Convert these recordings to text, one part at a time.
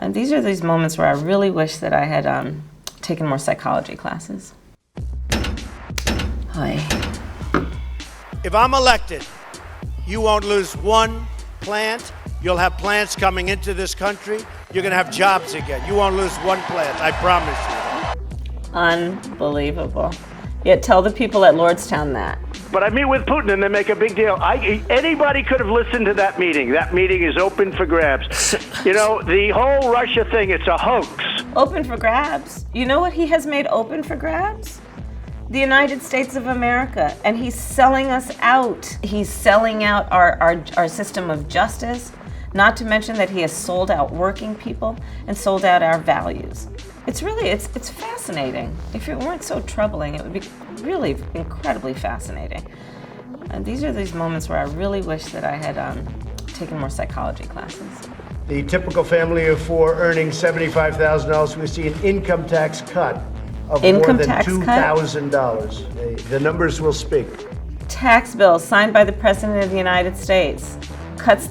And these are these moments where I really wish that I had taken more psychology classes. Hi. If I'm elected, you won't lose one plant. You'll have plants coming into this country. You're going to have jobs again. You won't lose one plant, I promise you. Unbelievable. Yet tell the people at Lordstown that. But I meet with Putin and they make a big deal. Anybody could have listened to that meeting. That meeting is open for grabs. You know, the whole Russia thing, it's a hoax. Open for grabs? You know what he has made open for grabs? The United States of America. And he's selling us out. He's selling out our system of justice, not to mention that he has sold out working people and sold out our values. It's fascinating. If it weren't so troubling, it would be really incredibly fascinating. And these are these moments where I really wish that I had taken more psychology classes. The typical family of four earning $75,000 will see an income tax cut of more than $2,000. The numbers will speak. Tax bill signed by the President of the United States cuts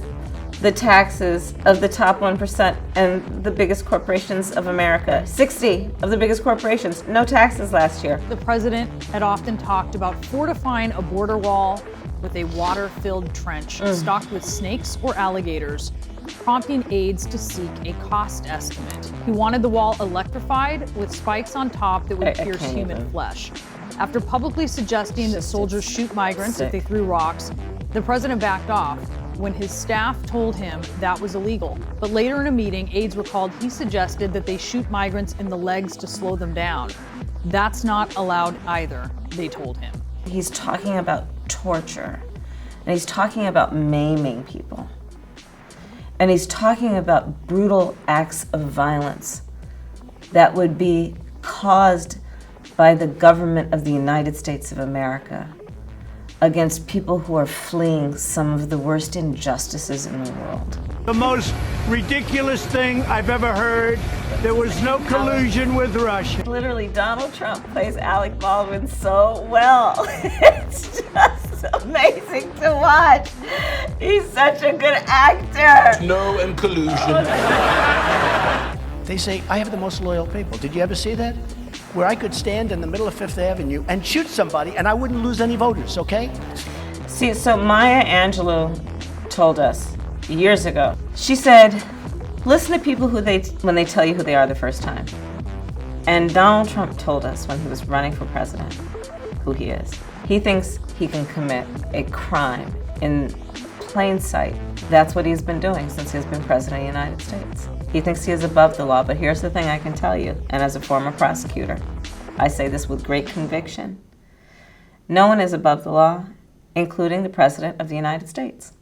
the taxes of the top 1% and the biggest corporations of America. 60 of the biggest corporations, no taxes last year. The president had often talked about fortifying a border wall with a water-filled trench stocked with snakes or alligators, prompting aides to seek a cost estimate. He wanted the wall electrified with spikes on top that would pierce human flesh. After publicly suggesting that soldiers shoot migrants if they threw rocks, the president backed off when his staff told him that was illegal. But later in a meeting, aides recalled he suggested that they shoot migrants in the legs to slow them down. That's not allowed either, they told him. He's talking about torture, and he's talking about maiming people, and he's talking about brutal acts of violence that would be caused by the government of the United States of America against people who are fleeing some of the worst injustices in the world. The most ridiculous thing I've ever heard. There was no collusion with Russia. Literally, Donald Trump plays Alec Baldwin so well. It's just amazing to watch. He's such a good actor. No and collusion. They say, I have the most loyal people. Did you ever see that? Where I could stand in the middle of Fifth Avenue and shoot somebody and I wouldn't lose any voters, okay? See, so Maya Angelou told us years ago, she said, listen to people when they tell you who they are the first time. And Donald Trump told us when he was running for president who he is. He thinks he can commit a crime in plain sight. That's what he's been doing since he's been president of the United States. He thinks he is above the law, but here's the thing I can tell you, and as a former prosecutor, I say this with great conviction. No one is above the law, including the President of the United States.